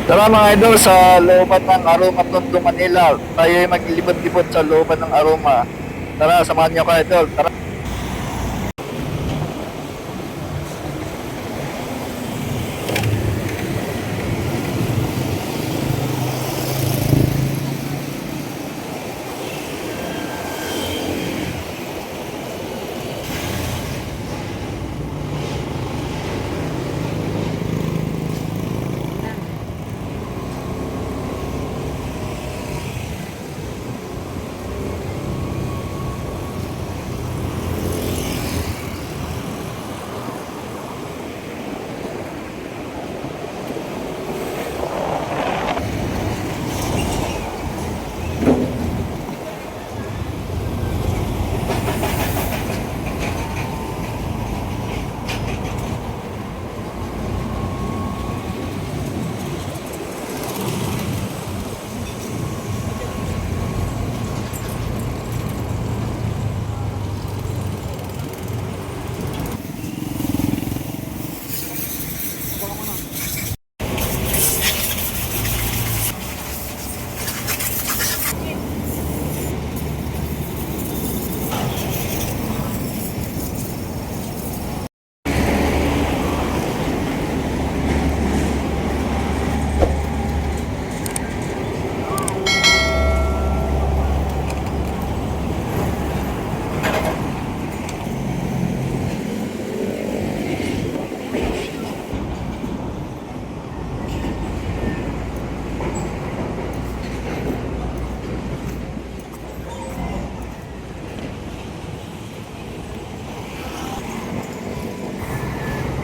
Tara mga idol, sa looban ng Aroma Tondo, Manila. Tayo ay maglibot-libot sa looban ng Aroma. Tara, samahan niyo ko idol. Tara.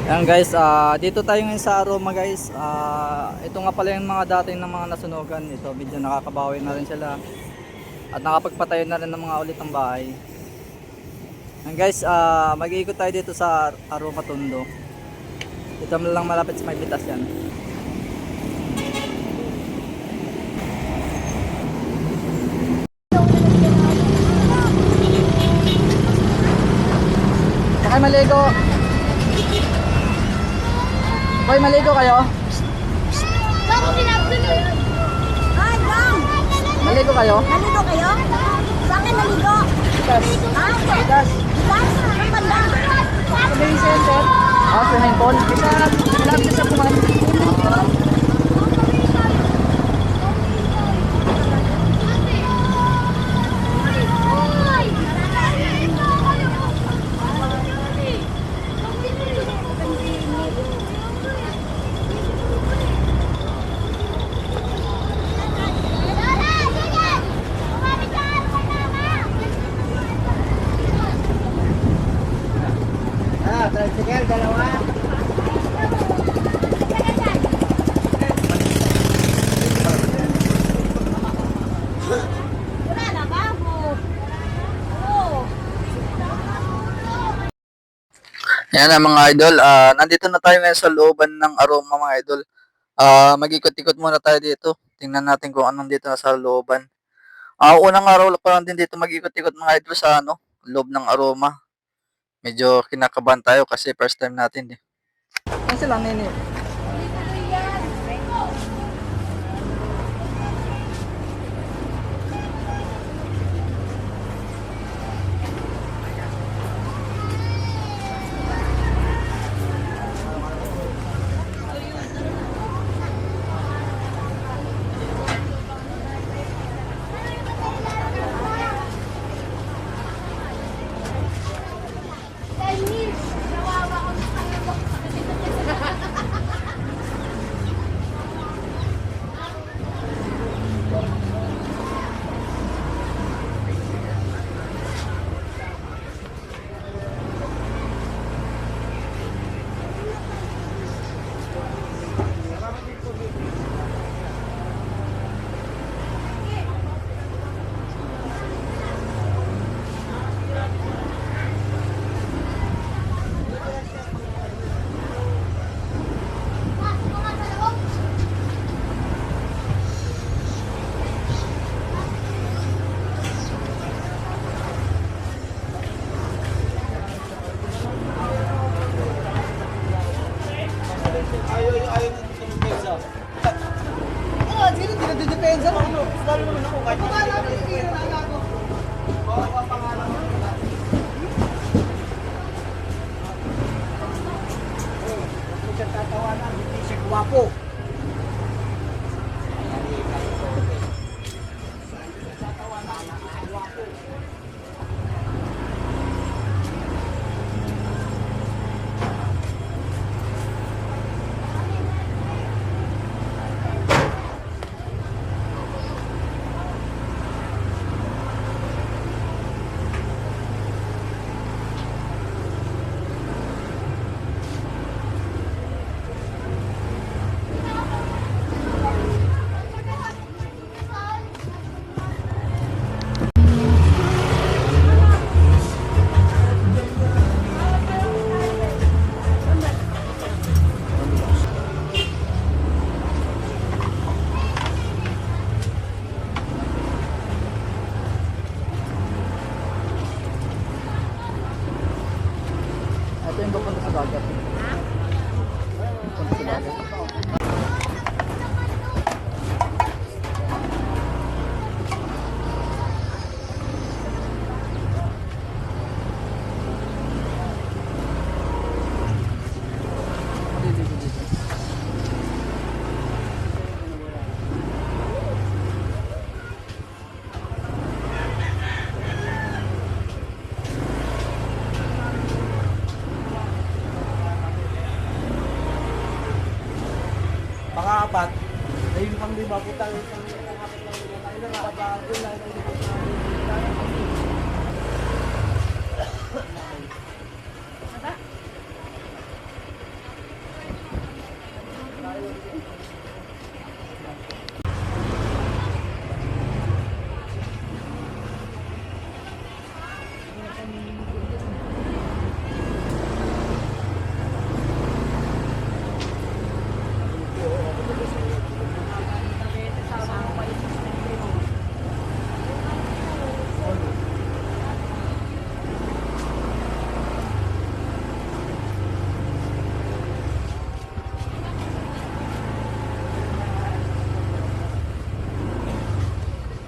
Ayan guys, dito tayo ngayon sa Aroma guys. Ito nga pala yung mga dating ng mga nasunugan. Ito, medyo nakakabawi na rin sila. At nakapagpatayo na rin ng mga ulit ng bahay. Ayan guys, mag-iikot tayo dito sa Aroma Tondo. Dito lang malapit sa may bitas yan. Baka maligo. Hoy, maligo kayo? Ay, Bang! Maligo kayo? Naligo kayo? Saan kayo naligo? Bitas. Ha? Bitas. Saan? Anong banda? Swimming center. Swimming pool. Malapit sa puman. Tricycle, dalawa. Wala na ba? Oo. Yan na mga idol, nandito na tayo ngayon sa looban ng Aroma mga idol. Mag-ikot-ikot muna tayo dito. Tingnan natin kung anong dito na sa looban. Unang araw pa lang din dito mag-ikot-ikot mga idol sa loob ng Aroma. Medyo kinakabahan tayo kasi first time natin eh. Ano sila, nini? Sino dinidepensa mo? Lalo naman ako. Kahit hindi na ako. Oo, pangalan mo. Huwag siyang tatawanan. Hindi siya gwapo. Ito yung papunta sa dagat. Papunta sa dagat. Pang-apat. Ayun pang lima. Putang pang-apat lang. Ay na babago lang.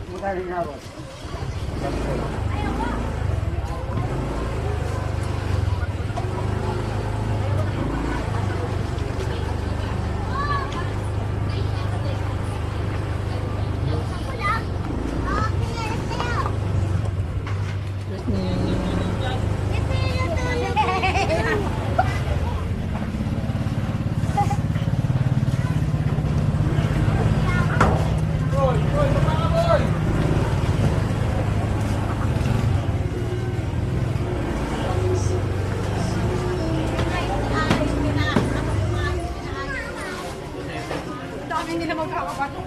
Mutahin na ako. Hindi na magkakabato.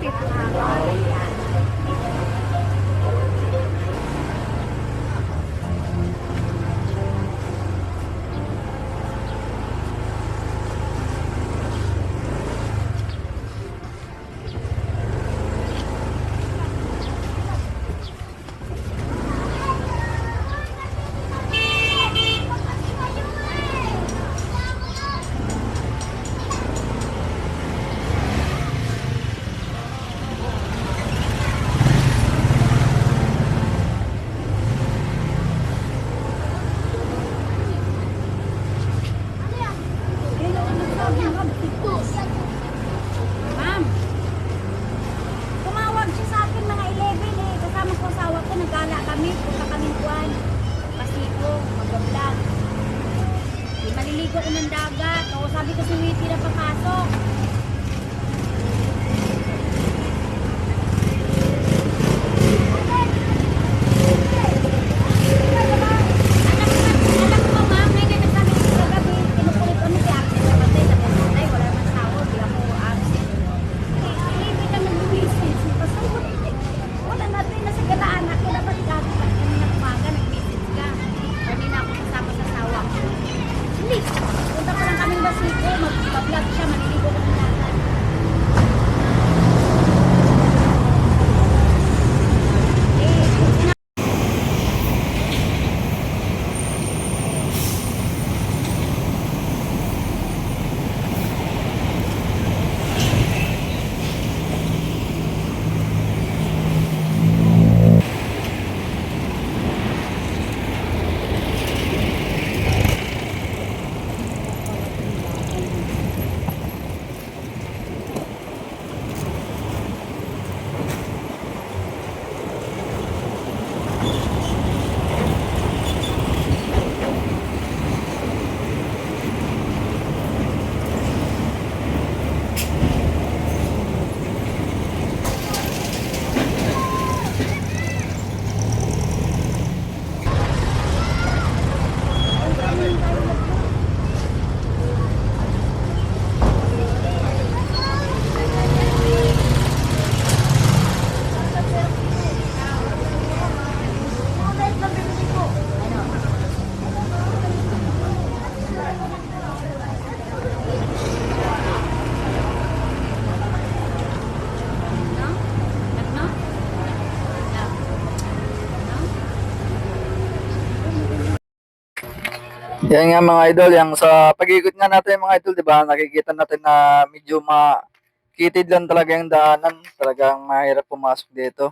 Yan nga mga idol, yung sa pag-ikot nga natin mga idol, di ba, nakikita natin na medyo makitid lang talaga yung daanan. Talagang mahirap pumasok dito.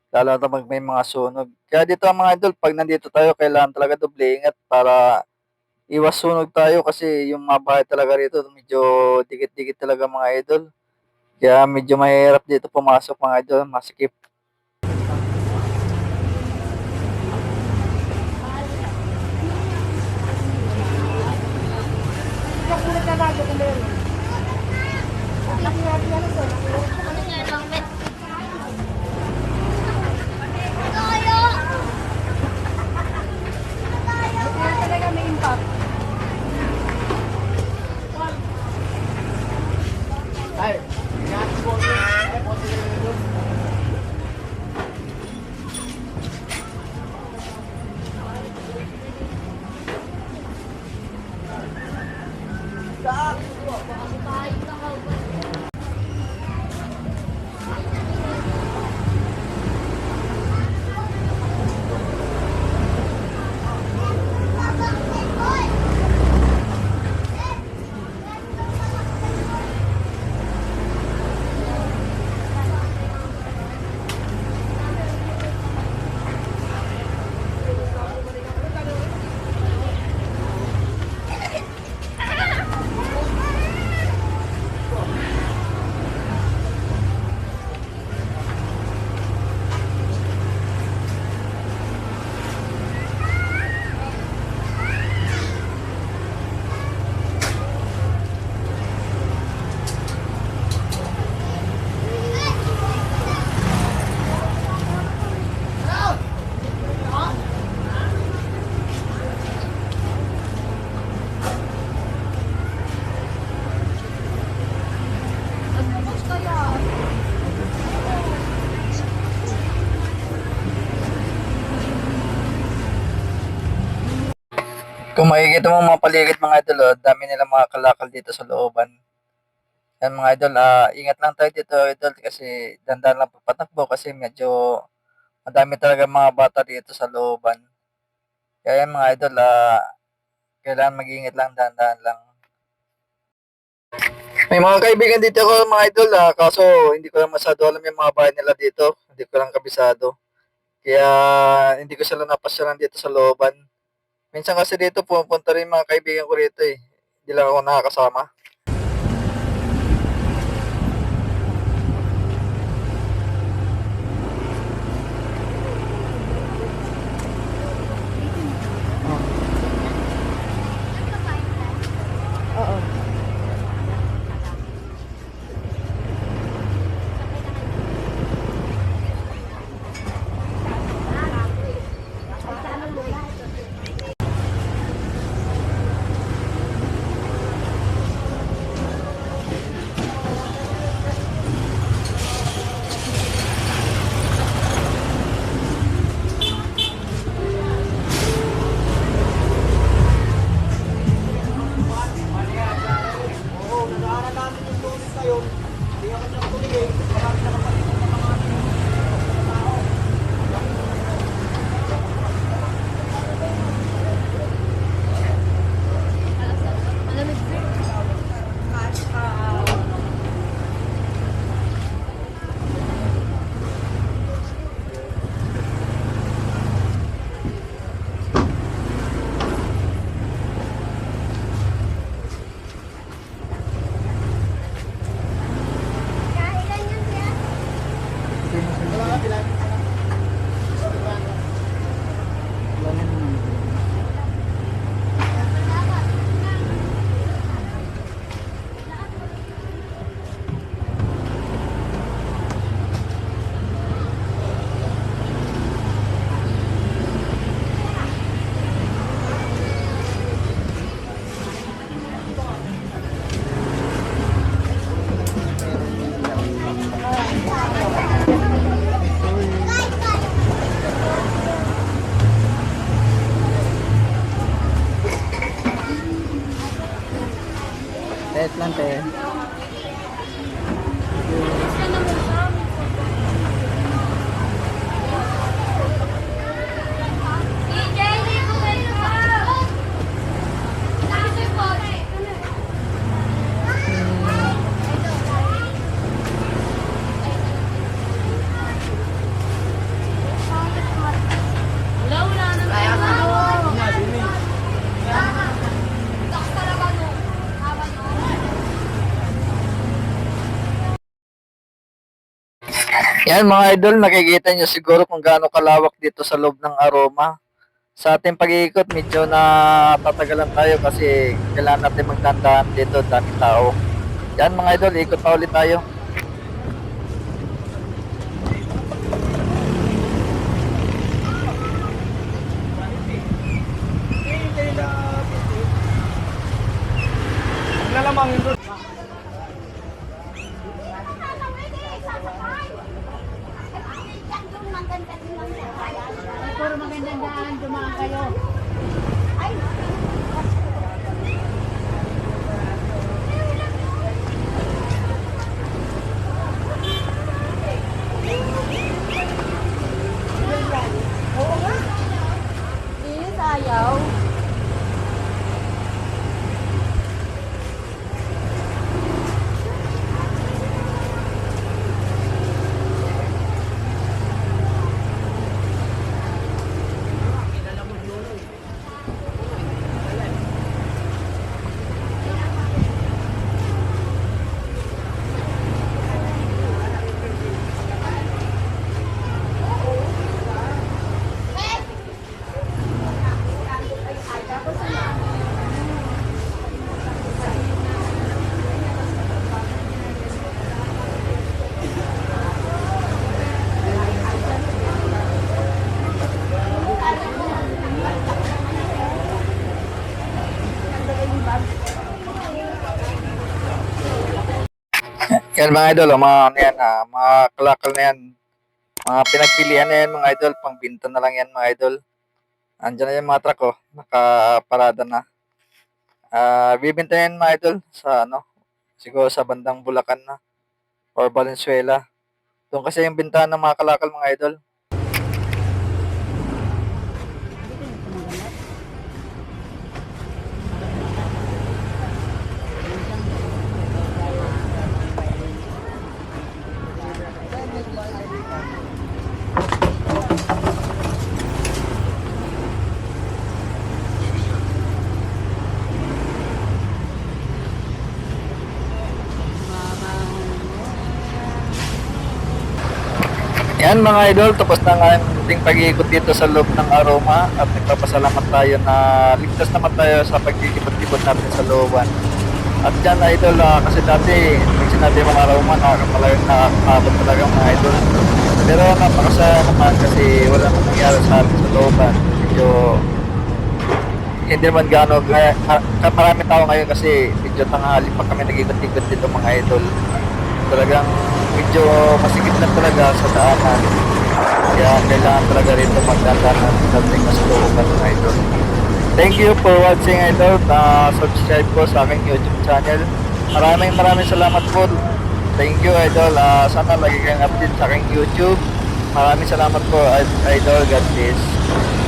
Lalo na pag may mga sunog. Kaya dito mga idol, pag nandito tayo, kailangan talaga doble ingat para iwas sunog tayo kasi yung mga bahay talaga rito, medyo dikit-dikit talaga mga idol. Kaya medyo mahirap dito pumasok mga idol, masikip. Talaga may impact. Kung makikita mo mga paligid mga idol, oh, dami nilang mga kalakal dito sa looban. Yan mga idol, ingat lang tayo dito idol kasi dandan lang papatakbo kasi medyo madami talaga mga bata dito sa looban. Kaya yan mga idol, kailangan mag-ingat lang, dahan-dahan lang. May mga kaibigan dito ako mga idol, kaso hindi ko lang masyado alam yung mga bahay nila dito. Hindi ko lang kabisado. Kaya hindi ko sila napasyalan dito sa looban. Minsan kasi dito pupunta rin mga kaibigan ko rito eh. Hindi lang ako nakakasama. Yan mga idol, nakikita nyo siguro kung gaano kalawak dito sa loob ng Aroma. Sa ating pag-iikot, medyo na tatagalan tayo kasi kailangan natin magdandahan dito, daming tao. Yan mga idol, ikot pa ulit tayo. Lalamangin doon. Puro magandang daan, dumaan kayo. Ay, please, ayaw. Yan mga idol, mga ano yan, mga kalakal na yan. Mga pinagpilian na yan mga idol, pangbinta na lang yan mga idol. Andiyan na yung mga truck oh, nakaparada na. Bibinta yan mga idol sa ano, siguro sa bandang Bulacan na or Valenzuela. Doon kasi yung bintahan ng mga kalakal mga idol. Yan mga idol, tapos na nga ang ating pag-iikot dito sa loob ng Aroma at nagpapasalamat tayo na ligtas naman tayo sa pag-ikot-ikot natin sa looban. At dyan idol, kasi dati, pag sinabi mga Aroma, nakakabot talaga mga idol. Pero napakasaya naman kasi wala nang nangyari sa atin sa looban. Medyo hindi naman gaano, marami tao ngayon kasi medyo tanghali pa kami nag-ikot-ikot dito mga idol. Talagang medyo masikip na talaga sa daanan. Kaya kailangan talaga rito magdadaan ng dating mas looban ng idol. Thank you for watching idol. Subscribe po sa aking YouTube channel. Maraming salamat po. Thank you idol. Sana lagi kayong update sa aking YouTube. Maraming salamat po idol. God bless.